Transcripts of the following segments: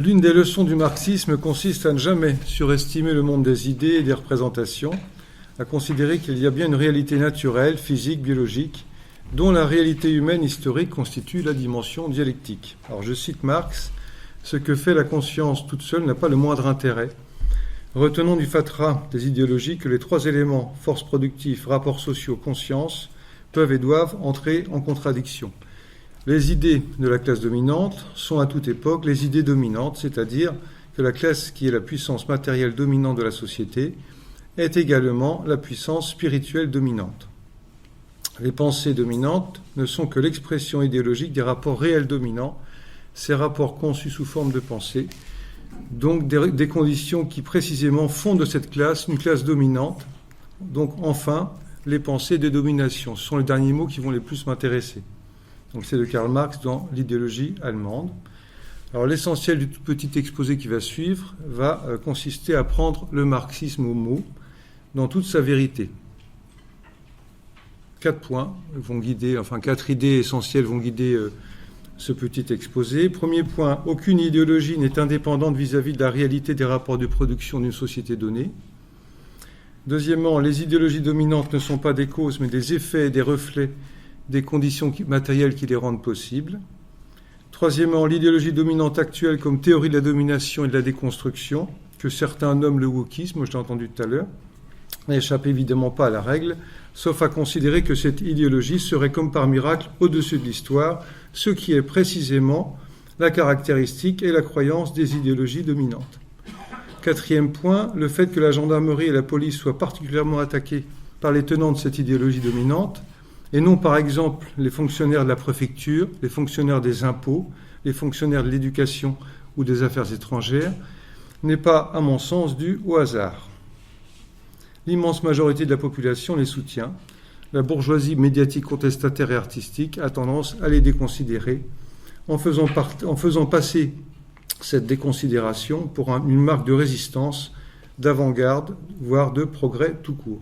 L'une des leçons du marxisme consiste à ne jamais surestimer le monde des idées et des représentations, à considérer qu'il y a bien une réalité naturelle, physique, biologique, dont la réalité humaine historique constitue la dimension dialectique. Alors je cite Marx, « Ce que fait la conscience toute seule n'a pas le moindre intérêt. Retenons du fatras des idéologies que les trois éléments, force productive, rapports sociaux, conscience, peuvent et doivent entrer en contradiction. Les idées de la classe dominante sont à toute époque les idées dominantes, c'est-à-dire que la classe qui est la puissance matérielle dominante de la société est également la puissance spirituelle dominante. Les pensées dominantes ne sont que l'expression idéologique des rapports réels dominants, ces rapports conçus sous forme de pensée, donc des conditions qui précisément font de cette classe une classe dominante. Donc enfin, les pensées de domination, ce sont les derniers mots qui vont les plus m'intéresser. Donc c'est de Karl Marx dans l'idéologie allemande. Alors l'essentiel du tout petit exposé qui va suivre va consister à prendre le marxisme au mot dans toute sa vérité. 4 points vont guider, enfin 4 idées essentielles vont guider ce petit exposé. Premier point, aucune idéologie n'est indépendante vis-à-vis de la réalité des rapports de production d'une société donnée. Deuxièmement, les idéologies dominantes ne sont pas des causes mais des effets et des reflets des conditions matérielles qui les rendent possibles. Troisièmement, l'idéologie dominante actuelle comme théorie de la domination et de la déconstruction, que certains nomment le wokisme, je l'ai entendu tout à l'heure, n'échappe évidemment pas à la règle, sauf à considérer que cette idéologie serait comme par miracle au-dessus de l'histoire, ce qui est précisément la caractéristique et la croyance des idéologies dominantes. Quatrième point, le fait que la gendarmerie et la police soient particulièrement attaquées par les tenants de cette idéologie dominante, et non par exemple les fonctionnaires de la préfecture, les fonctionnaires des impôts, les fonctionnaires de l'éducation ou des affaires étrangères, n'est pas, à mon sens, dû au hasard. L'immense majorité de la population les soutient. La bourgeoisie médiatique contestataire et artistique a tendance à les déconsidérer, en faisant passer cette déconsidération pour une marque de résistance, d'avant-garde, voire de progrès tout court.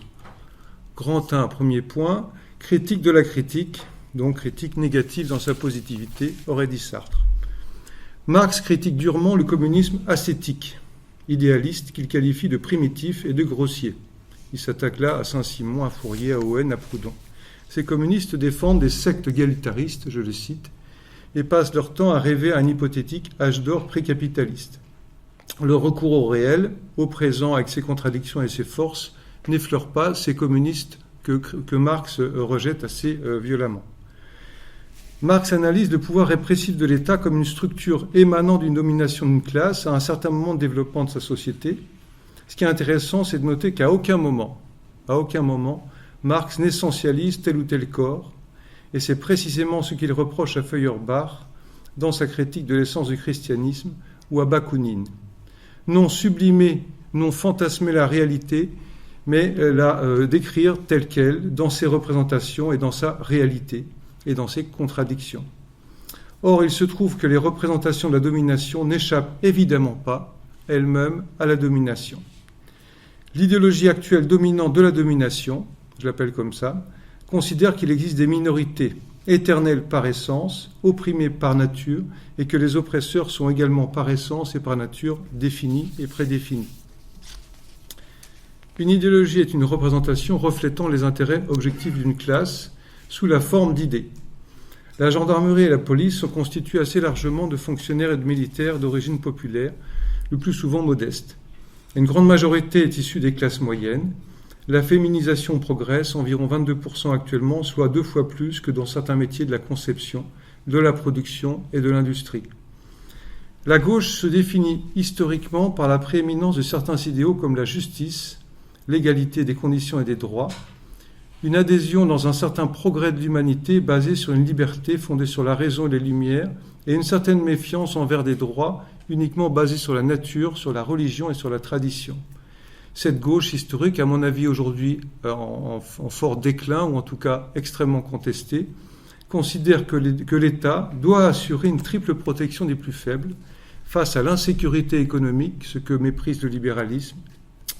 Grand 1, premier point, critique de la critique, donc critique négative dans sa positivité, aurait dit Sartre. Marx critique durement le communisme ascétique, idéaliste qu'il qualifie de primitif et de grossier. Il s'attaque là à Saint-Simon, à Fourier, à Owen, à Proudhon. Ces communistes défendent des sectes égalitaristes, je les cite, et passent leur temps à rêver à un hypothétique âge d'or précapitaliste. Le recours au réel, au présent avec ses contradictions et ses forces, n'effleure pas ces communistes que Marx rejette assez violemment. Marx analyse le pouvoir répressif de l'État comme une structure émanant d'une domination d'une classe à un certain moment de développement de sa société. Ce qui est intéressant, c'est de noter qu'à aucun moment, Marx n'essentialise tel ou tel corps, et c'est précisément ce qu'il reproche à Feuerbach dans sa critique de l'essence du christianisme ou à Bakounine. Non sublimer, non fantasmer la réalité, mais la décrire telle qu'elle, dans ses représentations et dans sa réalité, et dans ses contradictions. Or, il se trouve que les représentations de la domination n'échappent évidemment pas, elles-mêmes, à la domination. L'idéologie actuelle dominante de la domination, je l'appelle comme ça, considère qu'il existe des minorités éternelles par essence, opprimées par nature, et que les oppresseurs sont également par essence et par nature définis et prédéfinis. Une idéologie est une représentation reflétant les intérêts objectifs d'une classe sous la forme d'idées. La gendarmerie et la police sont constituées assez largement de fonctionnaires et de militaires d'origine populaire, le plus souvent modestes. Une grande majorité est issue des classes moyennes. La féminisation progresse, environ 22% actuellement, soit 2 fois plus que dans certains métiers de la conception, de la production et de l'industrie. La gauche se définit historiquement par la prééminence de certains idéaux comme la justice, l'égalité des conditions et des droits, une adhésion dans un certain progrès de l'humanité basé sur une liberté fondée sur la raison et les lumières, et une certaine méfiance envers des droits uniquement basés sur la nature, sur la religion et sur la tradition. Cette gauche historique, à mon avis aujourd'hui en fort déclin, ou en tout cas extrêmement contestée, considère que l'État doit assurer une triple protection des plus faibles face à l'insécurité économique, ce que méprise le libéralisme,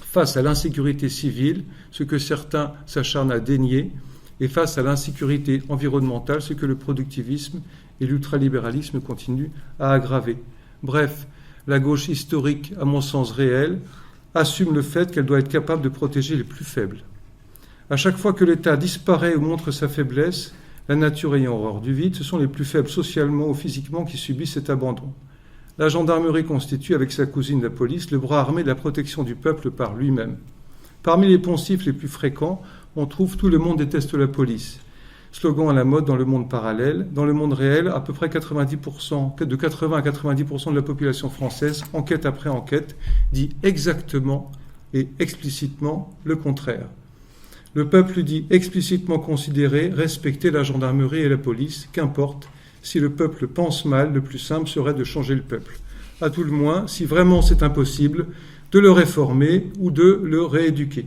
face à l'insécurité civile, ce que certains s'acharnent à dénier, et face à l'insécurité environnementale, ce que le productivisme et l'ultralibéralisme continuent à aggraver. Bref, La gauche historique, à mon sens réelle, assume le fait qu'elle doit être capable de protéger les plus faibles. À chaque fois que l'État disparaît ou montre sa faiblesse, la nature ayant horreur du vide, ce sont les plus faibles socialement ou physiquement qui subissent cet abandon. La gendarmerie constitue, avec sa cousine la police, le bras armé de la protection du peuple par lui-même. Parmi les poncifs les plus fréquents, on trouve « Tout le monde déteste la police ». Slogan à la mode dans le monde parallèle. Dans le monde réel, à peu près de 80 à 90% de la population française, enquête après enquête, dit exactement et explicitement le contraire. Le peuple dit explicitement considérer, respecter la gendarmerie et la police, qu'importe. Si le peuple pense mal, le plus simple serait de changer le peuple. À tout le moins, si vraiment c'est impossible, de le réformer ou de le rééduquer.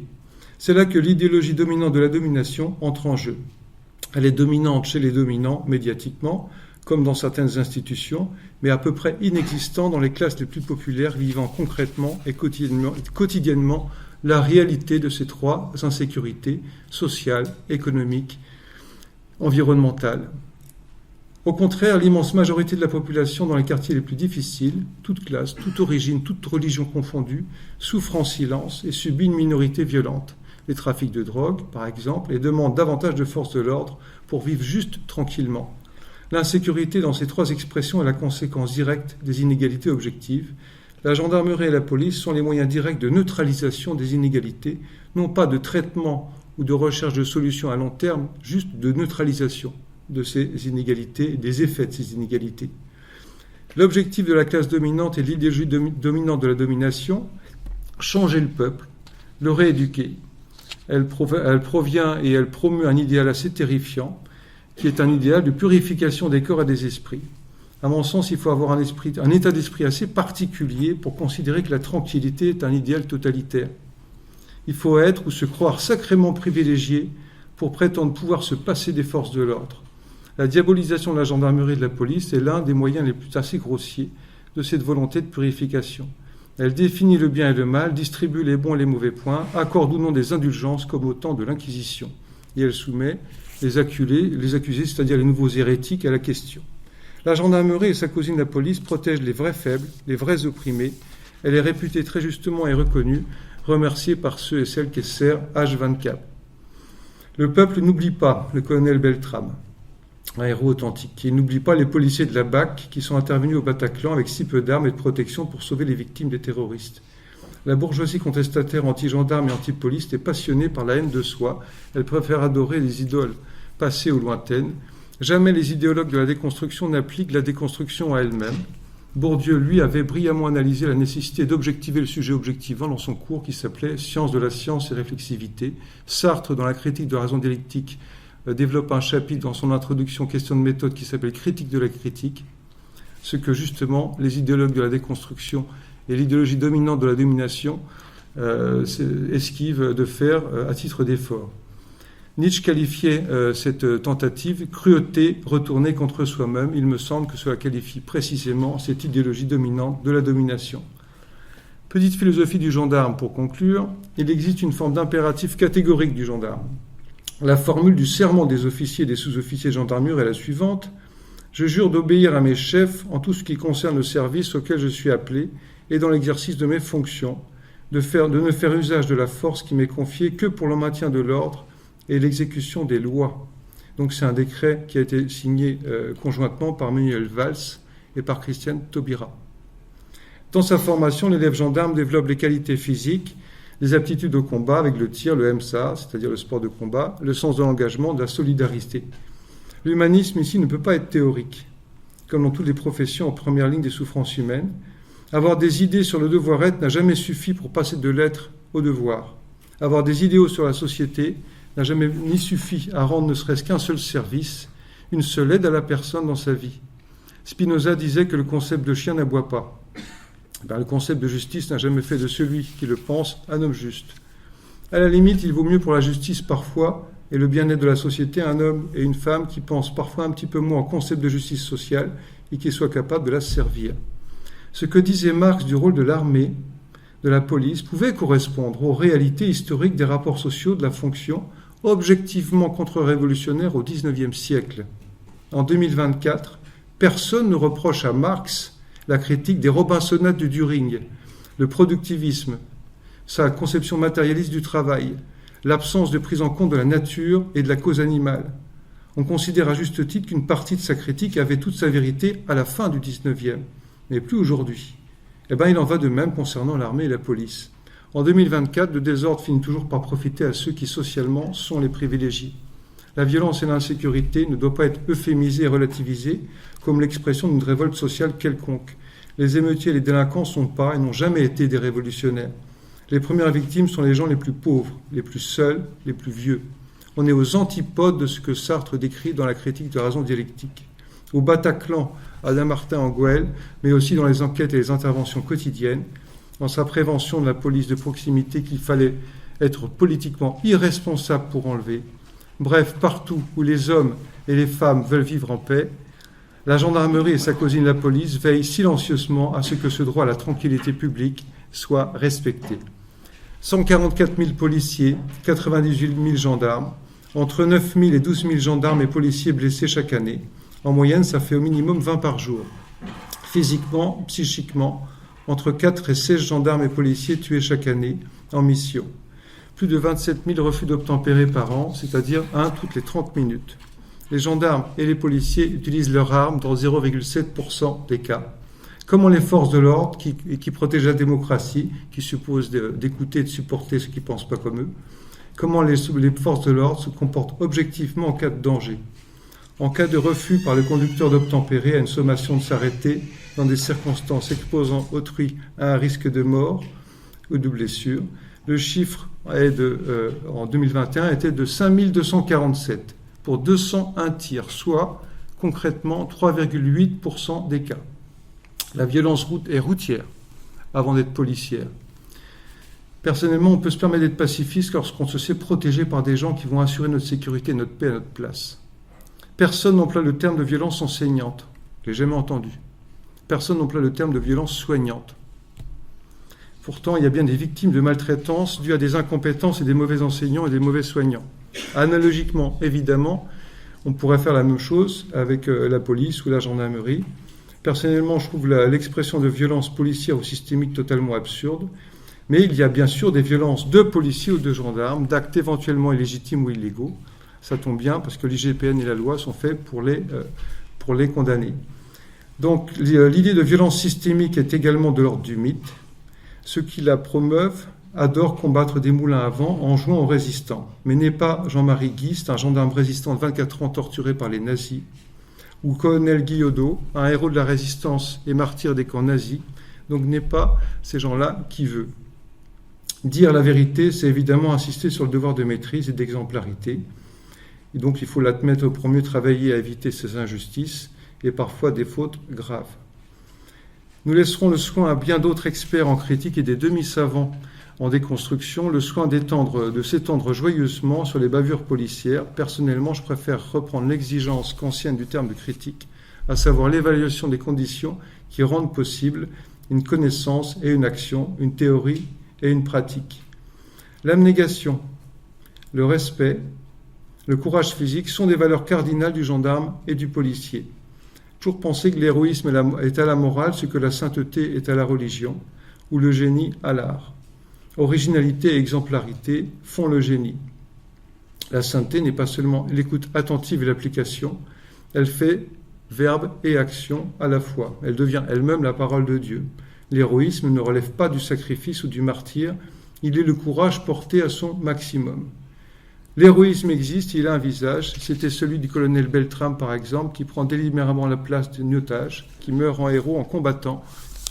C'est là que l'idéologie dominante de la domination entre en jeu. Elle est dominante chez les dominants médiatiquement, comme dans certaines institutions, mais à peu près inexistante dans les classes les plus populaires vivant concrètement et quotidiennement la réalité de ces trois insécurités sociales, économiques, environnementales. Au contraire, l'immense majorité de la population dans les quartiers les plus difficiles, toute classe, toute origine, toute religion confondue, souffre en silence et subit une minorité violente. Les trafics de drogue, par exemple, et demandent davantage de force de l'ordre pour vivre juste tranquillement. L'insécurité dans ces trois expressions est la conséquence directe des inégalités objectives. La gendarmerie et la police sont les moyens directs de neutralisation des inégalités, non pas de traitement ou de recherche de solutions à long terme, juste de neutralisation de ces inégalités et des effets de ces inégalités. L'objectif de la classe dominante et de l'idéologie dominante de la domination, changer le peuple, le rééduquer. Elle provient et elle promeut un idéal assez terrifiant, qui est un idéal de purification des corps et des esprits. À mon sens, il faut avoir un état d'esprit assez particulier pour considérer que la tranquillité est un idéal totalitaire. Il faut être ou se croire sacrément privilégié pour prétendre pouvoir se passer des forces de l'ordre. La diabolisation de la gendarmerie et de la police est l'un des moyens les plus assez grossiers de cette volonté de purification. Elle définit le bien et le mal, distribue les bons et les mauvais points, accorde ou non des indulgences comme au temps de l'Inquisition. Et elle soumet les accusés, c'est-à-dire les nouveaux hérétiques, à la question. La gendarmerie et sa cousine la police protègent les vrais faibles, les vrais opprimés. Elle est réputée très justement et reconnue, remerciée par ceux et celles qu'elle sert H24. Le peuple n'oublie pas le colonel Beltrame, un héros authentique. Il n'oublie pas les policiers de la BAC qui sont intervenus au Bataclan avec si peu d'armes et de protection pour sauver les victimes des terroristes. La bourgeoisie contestataire anti-gendarme et anti-police est passionnée par la haine de soi. Elle préfère adorer les idoles passées ou lointaines. Jamais les idéologues de la déconstruction n'appliquent la déconstruction à elle-même. Bourdieu, lui, avait brillamment analysé la nécessité d'objectiver le sujet objectivant dans son cours qui s'appelait « Science de la science et réflexivité ». Sartre, dans la critique de la raison dialectique, développe un chapitre dans son introduction question de méthode qui s'appelle « Critique de la critique », ce que justement les idéologues de la déconstruction et l'idéologie dominante de la domination esquivent de faire à titre d'effort. Nietzsche qualifiait cette tentative cruauté retournée contre soi-même. Il me semble que cela qualifie précisément cette idéologie dominante de la domination. Petite philosophie du gendarme pour conclure. Il existe une forme d'impératif catégorique du gendarme. La formule du serment des officiers et des sous-officiers de gendarmerie est la suivante. Je jure d'obéir à mes chefs en tout ce qui concerne le service auquel je suis appelé et dans l'exercice de mes fonctions, de ne faire usage de la force qui m'est confiée que pour le maintien de l'ordre et l'exécution des lois. Donc c'est un décret qui a été signé conjointement par Manuel Valls et par Christiane Taubira. Dans sa formation, l'élève gendarme développe les qualités physiques, les aptitudes au combat avec le tir, le MSA, c'est-à-dire le sport de combat, le sens de l'engagement, de la solidarité. L'humanisme ici ne peut pas être théorique, comme dans toutes les professions en première ligne des souffrances humaines. Avoir des idées sur le devoir-être n'a jamais suffi pour passer de l'être au devoir. Avoir des idéaux sur la société n'a jamais ni suffi à rendre ne serait-ce qu'un seul service, une seule aide à la personne dans sa vie. Spinoza disait que le concept de chien n'aboie pas. Le concept de justice n'a jamais fait de celui qui le pense un homme juste. À la limite, il vaut mieux pour la justice parfois et le bien-être de la société un homme et une femme qui pensent parfois un petit peu moins au concept de justice sociale et qui soient capables de la servir. Ce que disait Marx du rôle de l'armée, de la police, pouvait correspondre aux réalités historiques des rapports sociaux de la fonction, objectivement contre-révolutionnaire au XIXe siècle. En 2024, personne ne reproche à Marx la critique des Robinsonades de Düring, le productivisme, sa conception matérialiste du travail, l'absence de prise en compte de la nature et de la cause animale. On considère à juste titre qu'une partie de sa critique avait toute sa vérité à la fin du XIXe, mais plus aujourd'hui. Eh bien, il en va de même concernant l'armée et la police. En 2024, le désordre finit toujours par profiter à ceux qui, socialement, sont les privilégiés. La violence et l'insécurité ne doivent pas être euphémisées et relativisées comme l'expression d'une révolte sociale quelconque. Les émeutiers et les délinquants sont pas et n'ont jamais été des révolutionnaires. Les premières victimes sont les gens les plus pauvres, les plus seuls, les plus vieux. On est aux antipodes de ce que Sartre décrit dans la critique de la raison dialectique. Au Bataclan, Adam Martin en Goël, mais aussi dans les enquêtes et les interventions quotidiennes, dans sa prévention de la police de proximité qu'il fallait être politiquement irresponsable pour enlever. Bref, partout où les hommes et les femmes veulent vivre en paix, la gendarmerie et sa cousine la police veillent silencieusement à ce que ce droit à la tranquillité publique soit respecté. 144 000 policiers, 98 000 gendarmes, entre 9 000 et 12 000 gendarmes et policiers blessés chaque année. En moyenne, ça fait au minimum 20 par jour. Physiquement, psychiquement, entre 4 et 16 gendarmes et policiers tués chaque année en mission. Plus de 27 000 refus d'obtempérer par an, c'est-à-dire un toutes les 30 minutes. Les gendarmes et les policiers utilisent leurs armes dans 0,7% des cas. Comment les forces de l'ordre, qui protègent la démocratie, qui supposent d'écouter et de supporter ceux qui ne pensent pas comme eux, comment les forces de l'ordre se comportent objectivement en cas de danger. En cas de refus par le conducteur d'obtempérer à une sommation de s'arrêter dans des circonstances exposant autrui à un risque de mort ou de blessure, le chiffre en 2021 était de 5247 pour 201 tirs, soit concrètement 3,8% des cas. La violence est routière avant d'être policière. Personnellement, on peut se permettre d'être pacifiste lorsqu'on se sait protégé par des gens qui vont assurer notre sécurité et notre paix à notre place. Personne n'emploie le terme de violence enseignante. Je l'ai jamais entendu. Personne n'emploie le terme de violence soignante. Pourtant, il y a bien des victimes de maltraitance dues à des incompétences et des mauvais enseignants et des mauvais soignants. Analogiquement, évidemment, on pourrait faire la même chose avec la police ou la gendarmerie. Personnellement, je trouve l'expression de violence policière ou systémique totalement absurde. Mais il y a bien sûr des violences de policiers ou de gendarmes, d'actes éventuellement illégitimes ou illégaux. Ça tombe bien parce que l'IGPN et la loi sont faits pour les condamner. Donc l'idée de violence systémique est également de l'ordre du mythe. Ceux qui la promeuvent adorent combattre des moulins à vent en jouant aux résistants. Mais n'est pas Jean-Marie Guiste, un gendarme résistant de 24 ans torturé par les nazis, ou colonel Guillodeau, un héros de la résistance et martyr des camps nazis. Donc n'est pas ces gens-là qui veut. Dire la vérité, c'est évidemment insister sur le devoir de maîtrise et d'exemplarité. Et donc il faut l'admettre pour mieux travailler à éviter ces injustices et parfois des fautes graves. Nous laisserons le soin à bien d'autres experts en critique et des demi-savants en déconstruction, le soin de s'étendre joyeusement sur les bavures policières. Personnellement, je préfère reprendre l'exigence kantienne du terme de critique, à savoir l'évaluation des conditions qui rendent possible une connaissance et une action, une théorie et une pratique. L'abnégation, le respect, le courage physique sont des valeurs cardinales du gendarme et du policier. Toujours penser que l'héroïsme est à la morale ce que la sainteté est à la religion, ou le génie à l'art. Originalité et exemplarité font le génie. La sainteté n'est pas seulement l'écoute attentive et l'application, elle fait verbe et action à la fois. Elle devient elle-même la parole de Dieu. L'héroïsme ne relève pas du sacrifice ou du martyre, il est le courage porté à son maximum. L'héroïsme existe, il a un visage. C'était celui du colonel Beltrame, par exemple, qui prend délibérément la place d'un otage, qui meurt en héros en combattant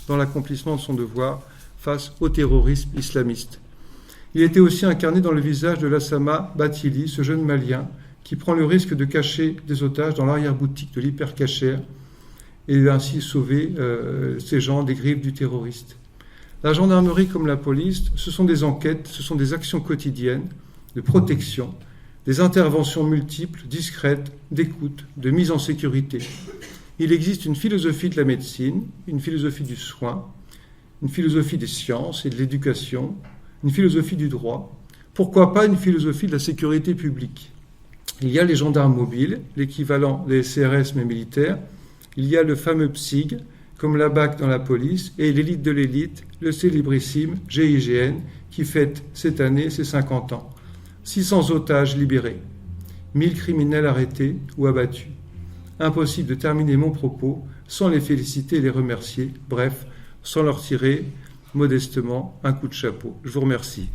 dans l'accomplissement de son devoir face au terrorisme islamiste. Il était aussi incarné dans le visage de Lassama Bathily, ce jeune Malien, qui prend le risque de cacher des otages dans l'arrière-boutique de l'hypercachère et ainsi sauver ces gens des griffes du terroriste. La gendarmerie comme la police, ce sont des enquêtes, ce sont des actions quotidiennes, de protection, des interventions multiples, discrètes, d'écoute, de mise en sécurité. Il existe une philosophie de la médecine, une philosophie du soin, une philosophie des sciences et de l'éducation, une philosophie du droit. Pourquoi pas une philosophie de la sécurité publique ? Il y a les gendarmes mobiles, l'équivalent des CRS mais militaires. Il y a le fameux PSIG, comme la BAC dans la police, et l'élite de l'élite, le célébrissime GIGN, qui fête cette année ses 50 ans. 600 otages libérés, 1000 criminels arrêtés ou abattus. Impossible de terminer mon propos sans les féliciter et les remercier, bref, sans leur tirer modestement un coup de chapeau. Je vous remercie.